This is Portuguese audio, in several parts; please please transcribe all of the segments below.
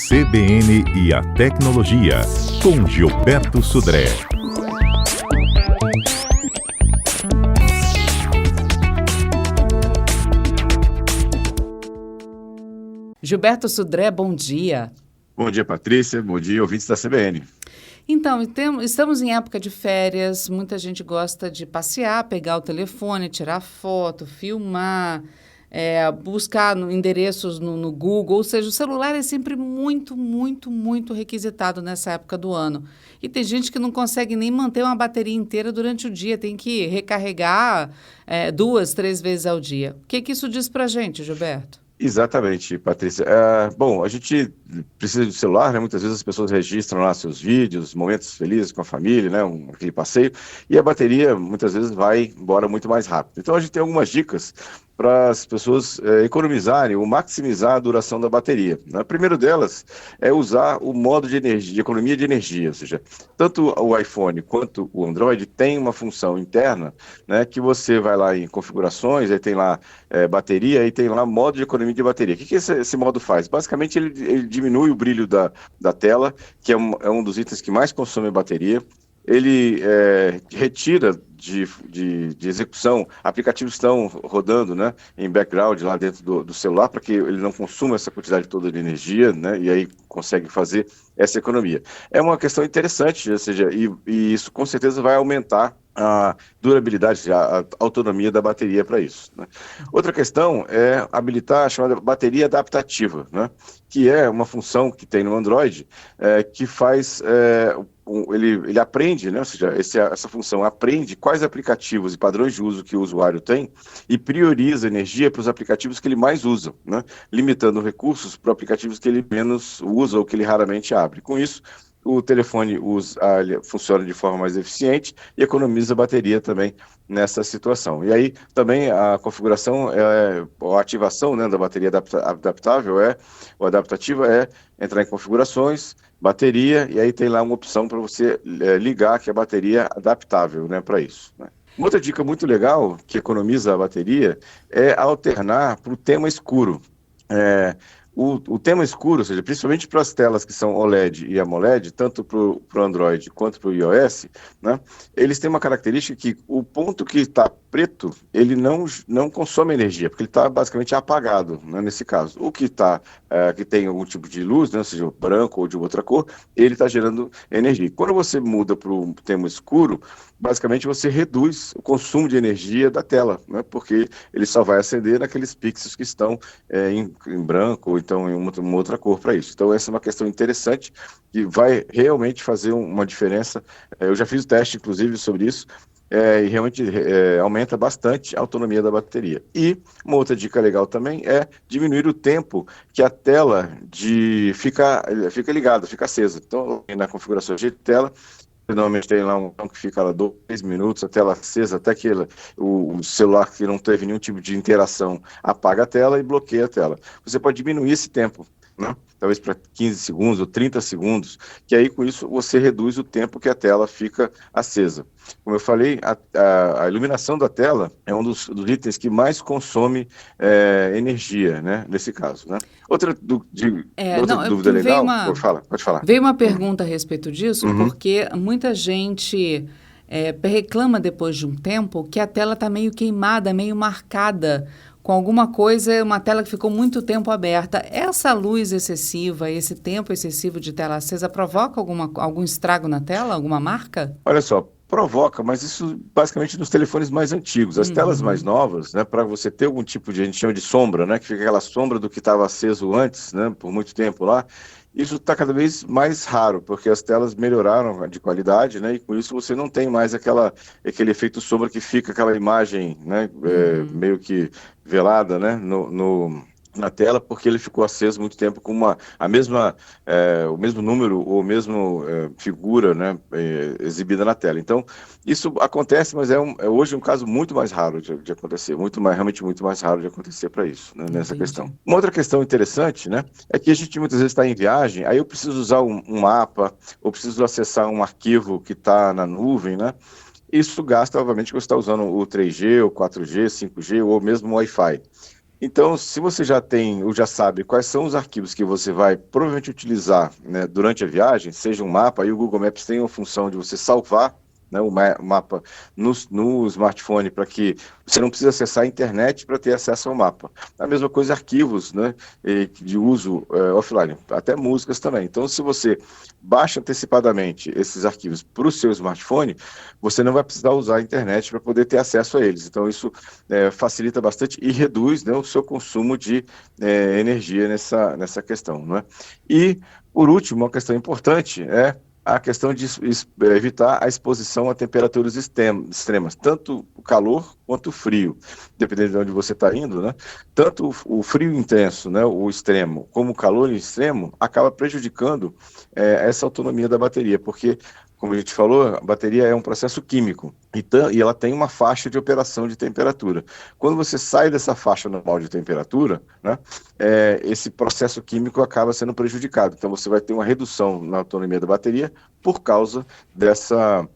CBN e a Tecnologia, com Gilberto Sudré. Gilberto Sudré, bom dia. Bom dia, Patrícia. Bom dia, ouvintes da CBN. Então, estamos em época de férias, muita gente gosta de passear, pegar o telefone, tirar foto, filmar, buscar endereços no Google, ou seja, o celular é sempre muito requisitado nessa época do ano. E tem gente que não consegue nem manter uma bateria inteira durante o dia, tem que recarregar 2, 3 vezes ao dia. O que isso diz pra gente, Gilberto? Exatamente, Patrícia. Bom, a gente precisa de celular, né? Muitas vezes as pessoas registram lá seus vídeos, momentos felizes com a família, né? Aquele passeio, e a bateria muitas vezes vai embora muito mais rápido. Então a gente tem algumas dicas para as pessoas economizarem ou maximizar a duração da bateria. A primeira delas é usar o modo de energia, de economia de energia, ou seja, tanto o iPhone quanto o Android tem uma função interna, né, que você vai lá em configurações, aí tem lá bateria, aí tem lá modo de economia de bateria. O que esse modo faz? Basicamente ele diminui o brilho da tela, que é um dos itens que mais consome bateria. Ele retira de execução, aplicativos estão rodando, né, em background lá dentro do celular para que ele não consuma essa quantidade toda de energia, né, e aí consegue fazer essa economia. É uma questão interessante, ou seja, e isso com certeza vai aumentar a durabilidade, a autonomia da bateria para isso, né? Outra questão é habilitar a chamada bateria adaptativa, né, que é uma função que tem no Android que faz... Ele aprende, né? Ou seja, essa função aprende quais aplicativos e padrões de uso que o usuário tem e prioriza energia para os aplicativos que ele mais usa, né? Limitando recursos para aplicativos que ele menos usa ou que ele raramente abre. Com isso, o telefone funciona de forma mais eficiente e economiza bateria também nessa situação. E aí também a configuração, a ativação, né, da bateria adaptável ou adaptativa entrar em configurações, bateria, e aí tem lá uma opção para você ligar que é a bateria adaptável, né, para isso, né? Uma outra dica muito legal que economiza a bateria é alternar para o tema escuro. O tema escuro, ou seja, principalmente para as telas que são OLED e AMOLED, tanto para o Android quanto para o iOS, né, eles têm uma característica que o ponto que está preto, ele não consome energia, porque ele está basicamente apagado, né, nesse caso. O que que tem algum tipo de luz, né, seja branco ou de outra cor, ele está gerando energia. Quando você muda para o tema escuro, basicamente você reduz o consumo de energia da tela, né, porque ele só vai acender naqueles pixels que estão em branco ou então em uma outra cor para isso. Então essa é uma questão interessante que vai realmente fazer uma diferença. Eu já fiz o teste, inclusive, sobre isso, e realmente aumenta bastante a autonomia da bateria. E uma outra dica legal também é diminuir o tempo que a tela fica ligada, fica acesa. Então, na configuração de tela, normalmente tem lá um que fica lá 2 minutos, a tela acesa, até que o celular que não teve nenhum tipo de interação apaga a tela e bloqueia a tela. Você pode diminuir esse tempo, né? Talvez para 15 segundos ou 30 segundos, que aí com isso você reduz o tempo que a tela fica acesa. Como eu falei, a iluminação da tela é um dos itens que mais consome energia, né, nesse caso, né? Outra dúvida legal, pode falar. Veio uma pergunta a respeito disso, porque muita gente reclama depois de um tempo que a tela está meio queimada, meio marcada com alguma coisa, uma tela que ficou muito tempo aberta. Essa luz excessiva, esse tempo excessivo de tela acesa, provoca algum estrago na tela, alguma marca? Olha só, provoca, mas isso basicamente nos telefones mais antigos. As telas mais novas, né, para você ter algum tipo de, a gente chama de sombra, né, que fica aquela sombra do que estava aceso antes, né, por muito tempo lá, isso está cada vez mais raro, porque as telas melhoraram de qualidade, né, e com isso você não tem mais aquele efeito sombra que fica aquela imagem, né, meio que velada, né, na tela, porque ele ficou aceso muito tempo com o mesmo número ou a mesma figura, né, exibida na tela. Então, isso acontece, mas hoje um caso muito mais raro de acontecer, realmente muito mais raro de acontecer para isso, né, nessa questão. Uma outra questão interessante, né, é que a gente muitas vezes está em viagem, aí eu preciso usar um mapa, ou preciso acessar um arquivo que está na nuvem, né. Isso gasta, obviamente, que você está usando o 3G, o 4G, 5G ou mesmo o Wi-Fi. Então, se você já tem ou já sabe quais são os arquivos que você vai provavelmente utilizar, né, durante a viagem, seja um mapa, aí o Google Maps tem a função de você salvar, né, o mapa no smartphone para que você não precise acessar a internet para ter acesso ao mapa. A mesma coisa arquivos, né, de uso offline, até músicas também. Então, se você baixa antecipadamente esses arquivos para o seu smartphone, você não vai precisar usar a internet para poder ter acesso a eles. Então, isso facilita bastante e reduz, né, o seu consumo de energia nessa questão, né? E, por último, uma questão importante é a questão de evitar a exposição a temperaturas extremas, tanto o calor quanto o frio, dependendo de onde você está indo, né? Tanto o frio intenso, né, o extremo, como o calor extremo, acaba prejudicando essa autonomia da bateria, porque, como a gente falou, a bateria é um processo químico e ela tem uma faixa de operação de temperatura. Quando você sai dessa faixa normal de temperatura, né, esse processo químico acaba sendo prejudicado. Então você vai ter uma redução na autonomia da bateria por causa dessa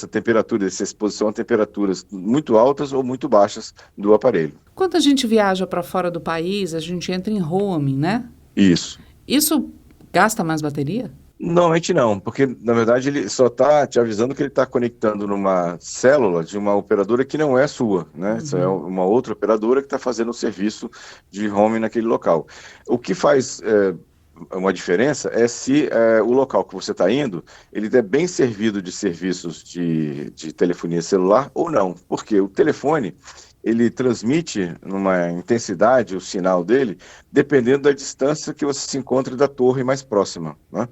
temperatura, dessa exposição a temperaturas muito altas ou muito baixas do aparelho. Quando a gente viaja para fora do país, a gente entra em roaming, né? Isso. Isso gasta mais bateria? Normalmente não, porque na verdade ele só está te avisando que ele está conectando numa célula de uma operadora que não é sua, né? Isso é uma outra operadora que está fazendo o serviço de roaming naquele local. O que faz uma diferença é se o local que você está indo, ele é bem servido de serviços de telefonia celular ou não, porque o telefone ele transmite numa intensidade o sinal dele, dependendo da distância que você se encontra da torre mais próxima, né?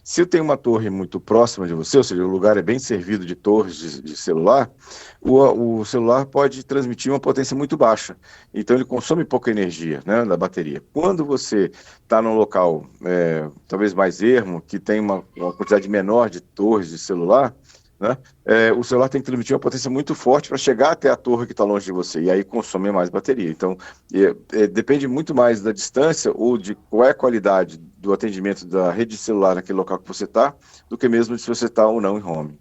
Se eu tenho uma torre muito próxima de você, ou seja, o lugar é bem servido de torres de celular, o celular pode transmitir uma potência muito baixa. Então ele consome pouca energia, né, da bateria. Quando você está num local talvez mais ermo, que tem uma quantidade menor de torres de celular, né, o celular tem que transmitir uma potência muito forte para chegar até a torre que está longe de você, e aí consome mais bateria. Então, depende muito mais da distância ou de qual é a qualidade do atendimento da rede celular naquele local que você está, do que mesmo se você está ou não em home.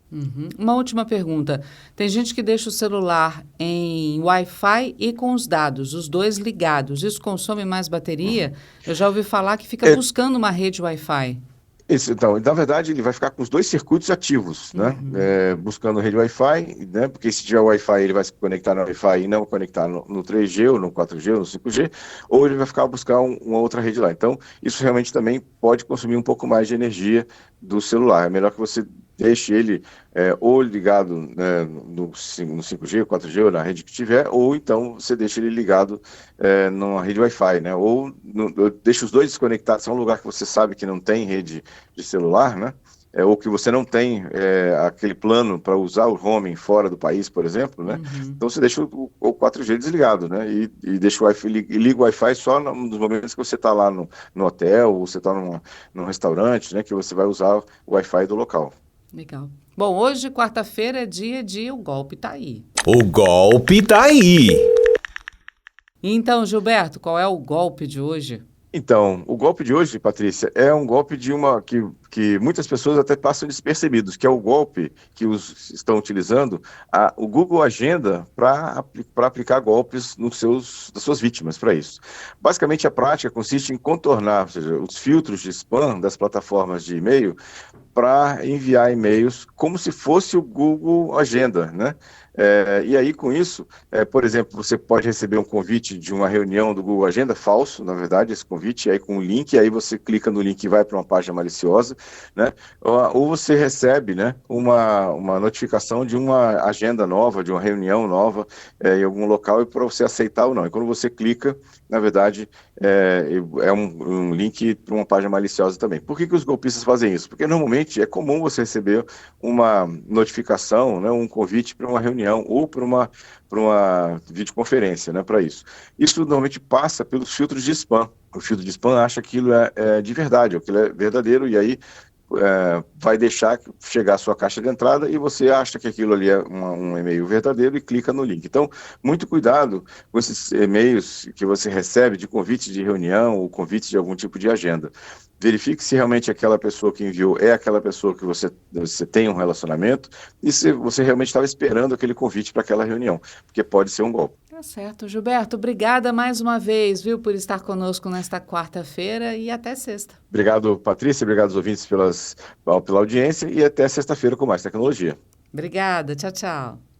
Uma última pergunta. Tem gente que deixa o celular em Wi-Fi e com os dados, os dois ligados. Isso consome mais bateria? Eu já ouvi falar que fica buscando uma rede Wi-Fi. Então, na verdade, ele vai ficar com os dois circuitos ativos, né? Buscando rede Wi-Fi, né? Porque se tiver Wi-Fi, ele vai se conectar no Wi-Fi e não conectar no 3G, ou no 4G, ou no 5G, ou ele vai ficar buscar uma outra rede lá. Então, isso realmente também pode consumir um pouco mais de energia do celular. É melhor que você deixe ele ou ligado, né, no 5G, 4G, ou na rede que tiver, ou então você deixa ele ligado numa rede Wi-Fi, né? Ou deixa os dois desconectados, se é um lugar que você sabe que não tem rede de celular, né? Ou que você não tem aquele plano para usar o roaming fora do país, por exemplo, né? Então você deixa o 4G desligado, né? E deixa o Wi-Fi, liga o Wi-Fi só nos momentos que você está lá no hotel, ou você está num restaurante, né? Que você vai usar o Wi-Fi do local. Legal. Bom, hoje, quarta-feira, é dia de O Golpe Tá Aí. O golpe tá aí. Então, Gilberto, qual é o golpe de hoje? Então, o golpe de hoje, Patrícia, é um golpe que muitas pessoas até passam despercebidos, que é o golpe que estão utilizando o Google Agenda para aplicar golpes das suas vítimas para isso. Basicamente, a prática consiste em contornar, ou seja, os filtros de spam das plataformas de e-mail para enviar e-mails como se fosse o Google Agenda, né? E aí, com isso, por exemplo, você pode receber um convite de uma reunião do Google Agenda, falso, na verdade, esse convite, aí com um link, aí você clica no link e vai para uma página maliciosa, né? Ou você recebe, né, uma notificação de uma agenda nova, de uma reunião nova em algum local, e para você aceitar ou não. E quando você clica, na verdade, é um link para uma página maliciosa também. Por que os golpistas fazem isso? Porque normalmente é comum você receber uma notificação, né, um convite para uma reunião ou para uma videoconferência, né, para isso. Isso normalmente passa pelos filtros de spam. O filtro de spam acha que aquilo é de verdade, aquilo é verdadeiro, e aí vai deixar chegar a sua caixa de entrada e você acha que aquilo ali é um e-mail verdadeiro e clica no link. Então, muito cuidado com esses e-mails que você recebe de convite de reunião ou convite de algum tipo de agenda. Verifique se realmente aquela pessoa que enviou é aquela pessoa que você tem um relacionamento e se você realmente estava esperando aquele convite para aquela reunião, porque pode ser um golpe. Tá certo. Gilberto, obrigada mais uma vez, viu, por estar conosco nesta quarta-feira e até sexta. Obrigado, Patrícia, obrigado aos ouvintes pela audiência e até sexta-feira com mais tecnologia. Obrigada. Tchau, tchau.